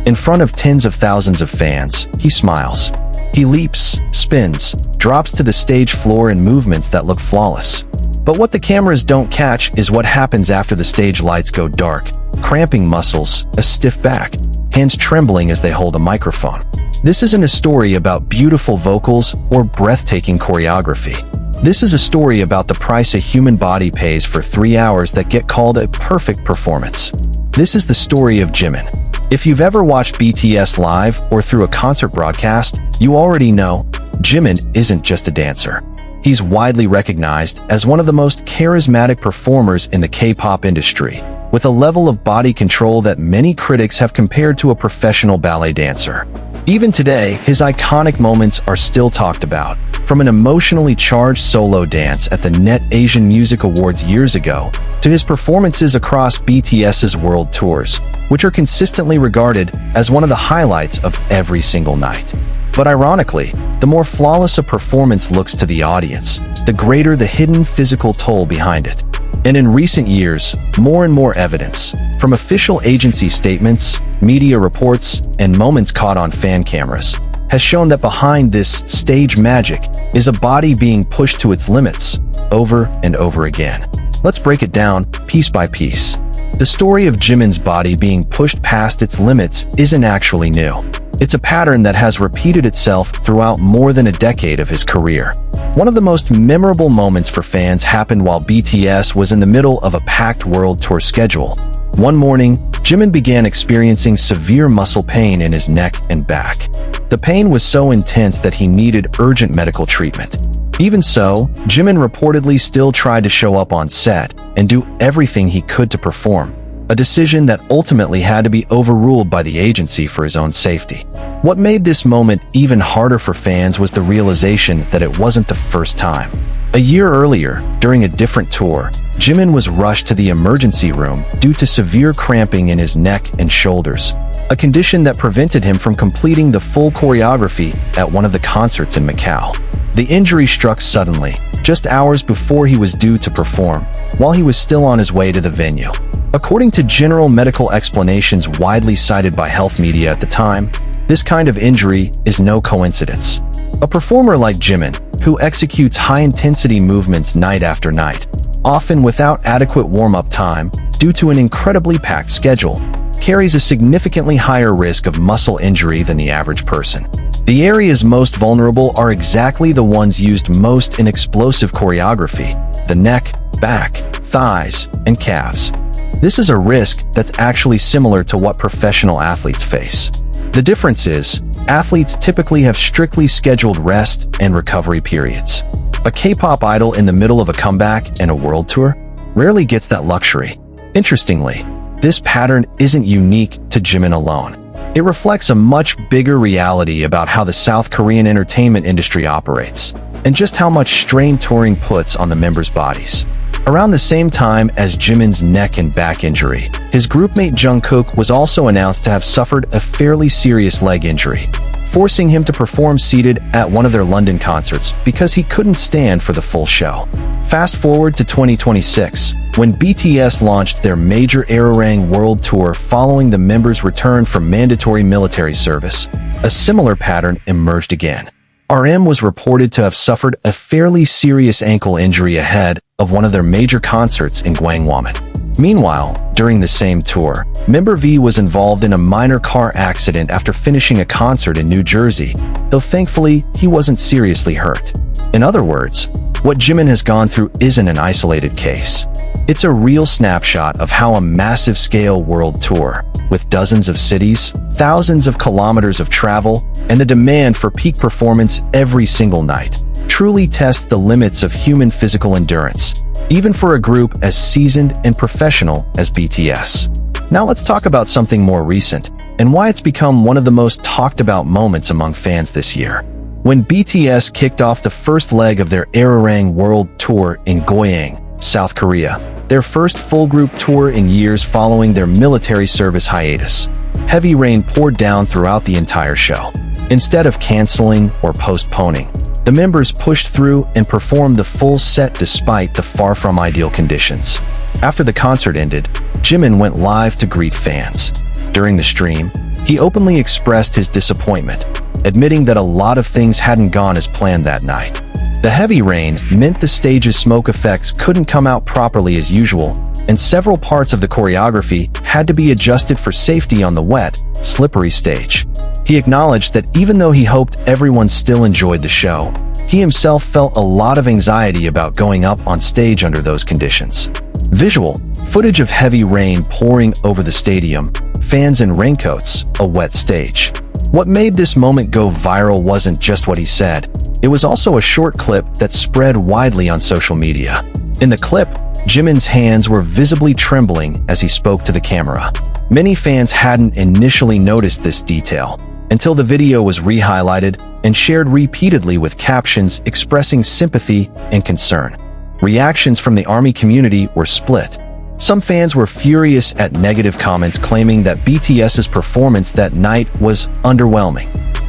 In front of tens of thousands of fans, he smiles. He leaps, spins, drops to the stage floor in movements that look flawless. But what the cameras don't catch is what happens after the stage lights go dark. Cramping muscles, a stiff back, hands trembling as they hold a microphone. This isn't a story about beautiful vocals or breathtaking choreography. This is a story about the price a human body pays for 3 hours that get called a perfect performance. This is the story of Jimin. If you've ever watched BTS live or through a concert broadcast, you already know Jimin isn't just a dancer. He's widely recognized as one of the most charismatic performers in the K-pop industry, with a level of body control that many critics have compared to a professional ballet dancer. Even today, his iconic moments are still talked about, from an emotionally charged solo dance at the Net Asian Music Awards years ago, to his performances across BTS's world tours, which are consistently regarded as one of the highlights of every single night. But ironically, the more flawless a performance looks to the audience, the greater the hidden physical toll behind it. And in recent years, more and more evidence, from official agency statements, media reports, and moments caught on fan cameras, has shown that behind this stage magic is a body being pushed to its limits, over and over again. Let's break it down, piece by piece. The story of Jimin's body being pushed past its limits isn't actually new. It's a pattern that has repeated itself throughout more than a decade of his career. One of the most memorable moments for fans happened while BTS was in the middle of a packed world tour schedule. One morning, Jimin began experiencing severe muscle pain in his neck and back. The pain was so intense that he needed urgent medical treatment. Even so, Jimin reportedly still tried to show up on set and do everything he could to perform, a decision that ultimately had to be overruled by the agency for his own safety. What made this moment even harder for fans was the realization that it wasn't the first time. A year earlier, during a different tour, Jimin was rushed to the emergency room due to severe cramping in his neck and shoulders, a condition that prevented him from completing the full choreography at one of the concerts in Macau. The injury struck suddenly, just hours before he was due to perform, while he was still on his way to the venue. According to general medical explanations widely cited by health media at the time, this kind of injury is no coincidence. A performer like Jimin, who executes high-intensity movements night after night, often without adequate warm-up time due to an incredibly packed schedule, carries a significantly higher risk of muscle injury than the average person. The areas most vulnerable are exactly the ones used most in explosive choreography: the neck, back, thighs, and calves. This is a risk that's actually similar to what professional athletes face. The difference is, athletes typically have strictly scheduled rest and recovery periods. A K-pop idol in the middle of a comeback and a world tour rarely gets that luxury. Interestingly, this pattern isn't unique to Jimin alone. It reflects a much bigger reality about how the South Korean entertainment industry operates, and just how much strain touring puts on the members' bodies. Around the same time as Jimin's neck and back injury, his groupmate Jungkook was also announced to have suffered a fairly serious leg injury, forcing him to perform seated at one of their London concerts because he couldn't stand for the full show. Fast forward to 2026, when BTS launched their major Arirang World Tour following the members' return from mandatory military service. A similar pattern emerged again. RM was reported to have suffered a fairly serious ankle injury ahead of one of their major concerts in Gwangwon. Meanwhile, during the same tour, member V was involved in a minor car accident after finishing a concert in New Jersey, though thankfully he wasn't seriously hurt. In other words, what Jimin has gone through isn't an isolated case. It's a real snapshot of how a massive-scale world tour, with dozens of cities, thousands of kilometers of travel, and the demand for peak performance every single night, truly tests the limits of human physical endurance, even for a group as seasoned and professional as BTS. Now let's talk about something more recent, and why it's become one of the most talked about moments among fans this year. When BTS kicked off the first leg of their Arirang World Tour in Goyang, South Korea, their first full group tour in years following their military service hiatus, heavy rain poured down throughout the entire show. Instead of canceling or postponing, the members pushed through and performed the full set despite the far from ideal conditions. After the concert ended, Jimin went live to greet fans. During the stream, He openly expressed his disappointment, admitting that a lot of things hadn't gone as planned that night. The heavy rain meant the stage's smoke effects couldn't come out properly as usual, and several parts of the choreography had to be adjusted for safety on the wet, slippery stage. He acknowledged that even though he hoped everyone still enjoyed the show, he himself felt a lot of anxiety about going up on stage under those conditions. Visual footage of heavy rain pouring over the stadium, fans in raincoats, a wet stage. What made this moment go viral wasn't just what he said. It was also a short clip that spread widely on social media. In the clip, Jimin's hands were visibly trembling as he spoke to the camera. Many fans hadn't initially noticed this detail until the video was re-highlighted and shared repeatedly with captions expressing sympathy and concern. Reactions from the ARMY community were split. Some fans were furious at negative comments claiming that BTS's performance that night was underwhelming,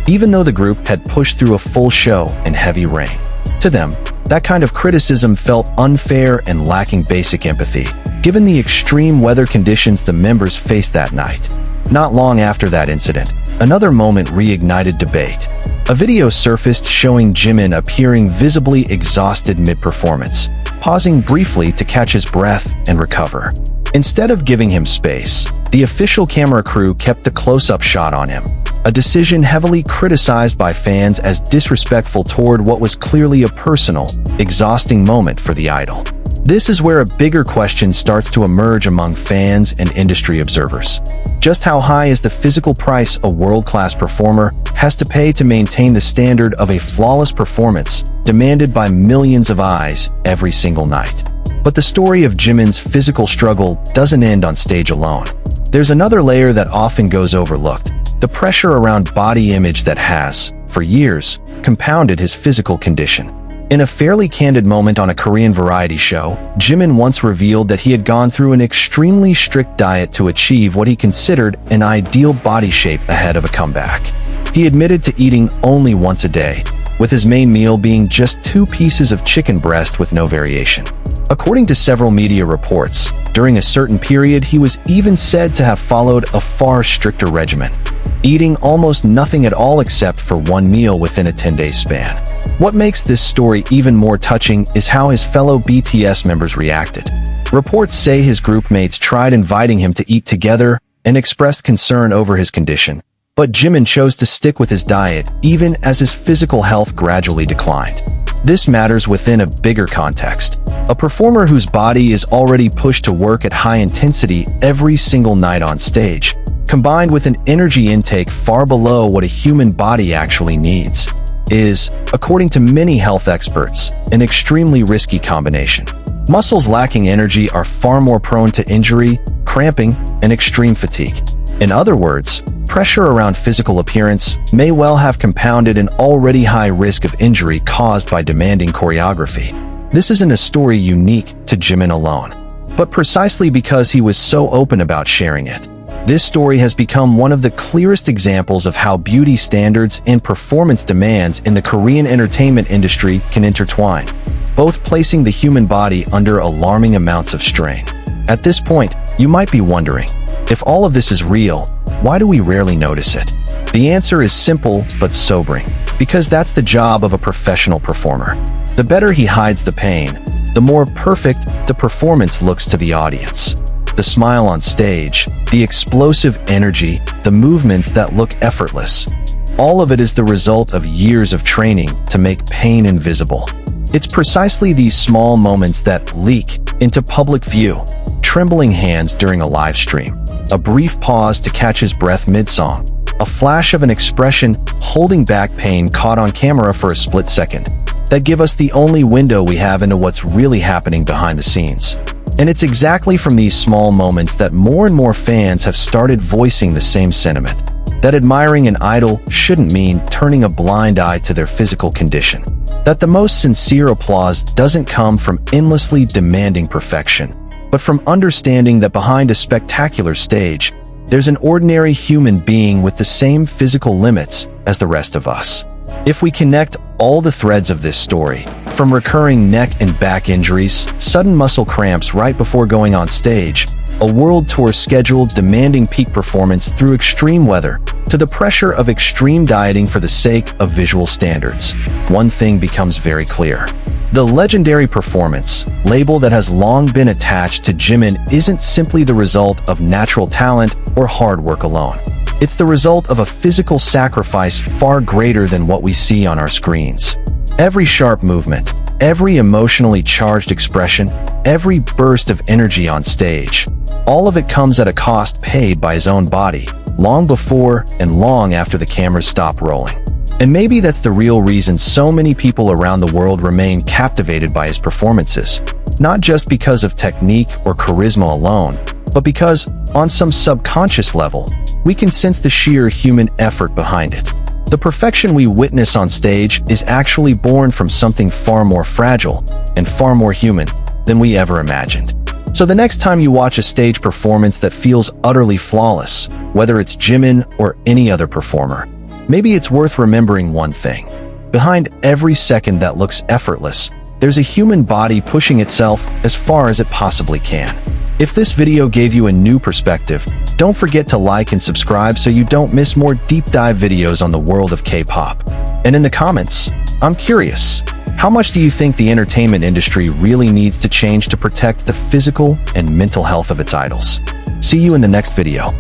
even though the group had pushed through a full show in heavy rain. To them, that kind of criticism felt unfair and lacking basic empathy, given the extreme weather conditions the members faced that night. Not long after that incident, another moment reignited debate. A video surfaced showing Jimin appearing visibly exhausted mid-performance, pausing briefly to catch his breath and recover. Instead of giving him space, the official camera crew kept the close-up shot on him, a decision heavily criticized by fans as disrespectful toward what was clearly a personal, exhausting moment for the idol. This is where a bigger question starts to emerge among fans and industry observers. Just how high is the physical price a world-class performer has to pay to maintain the standard of a flawless performance demanded by millions of eyes every single night? But the story of Jimin's physical struggle doesn't end on stage alone. There's another layer that often goes overlooked: the pressure around body image that has, for years, compounded his physical condition. In a fairly candid moment on a Korean variety show, Jimin once revealed that he had gone through an extremely strict diet to achieve what he considered an ideal body shape ahead of a comeback. He admitted to eating only once a day, with his main meal being just 2 pieces of chicken breast with no variation. According to several media reports, during a certain period he was even said to have followed a far stricter regimen, eating almost nothing at all except for 1 meal within a 10-day span. What makes this story even more touching is how his fellow BTS members reacted. Reports say his group mates tried inviting him to eat together and expressed concern over his condition, but Jimin chose to stick with his diet even as his physical health gradually declined. This matters within a bigger context. A performer whose body is already pushed to work at high intensity every single night on stage, combined with an energy intake far below what a human body actually needs, is, according to many health experts, an extremely risky combination. Muscles lacking energy are far more prone to injury, cramping, and extreme fatigue. In other words, pressure around physical appearance may well have compounded an already high risk of injury caused by demanding choreography. This isn't a story unique to Jimin alone, but precisely because he was so open about sharing it, this story has become one of the clearest examples of how beauty standards and performance demands in the Korean entertainment industry can intertwine, both placing the human body under alarming amounts of strain. At this point, you might be wondering, if all of this is real, why do we rarely notice it? The answer is simple but sobering, because that's the job of a professional performer. The better he hides the pain, the more perfect the performance looks to the audience. The smile on stage, the explosive energy, the movements that look effortless. All of it is the result of years of training to make pain invisible. It's precisely these small moments that leak into public view: trembling hands during a live stream, a brief pause to catch his breath mid-song, a flash of an expression holding back pain caught on camera for a split second, that give us the only window we have into what's really happening behind the scenes. And it's exactly from these small moments that more and more fans have started voicing the same sentiment, that admiring an idol shouldn't mean turning a blind eye to their physical condition, that the most sincere applause doesn't come from endlessly demanding perfection, but from understanding that behind a spectacular stage, there's an ordinary human being with the same physical limits as the rest of us. If we connect all the threads of this story, from recurring neck and back injuries, sudden muscle cramps right before going on stage, A world tour schedule demanding peak performance through extreme weather, to the pressure of extreme dieting for the sake of visual standards. One thing becomes very clear. The legendary performance label that has long been attached to Jimin isn't simply the result of natural talent or hard work alone. It's the result of a physical sacrifice far greater than what we see on our screens. Every sharp movement, every emotionally charged expression, every burst of energy on stage, all of it comes at a cost paid by his own body, long before and long after the cameras stop rolling. And maybe that's the real reason so many people around the world remain captivated by his performances, not just because of technique or charisma alone, but because, on some subconscious level, we can sense the sheer human effort behind it. The perfection we witness on stage is actually born from something far more fragile and far more human than we ever imagined. So the next time you watch a stage performance that feels utterly flawless, whether it's Jimin or any other performer, maybe it's worth remembering one thing. Behind every second that looks effortless, there's a human body pushing itself as far as it possibly can. If this video gave you a new perspective, don't forget to like and subscribe so you don't miss more deep dive videos on the world of K-pop. And in the comments, I'm curious, how much do you think the entertainment industry really needs to change to protect the physical and mental health of its idols? See you in the next video.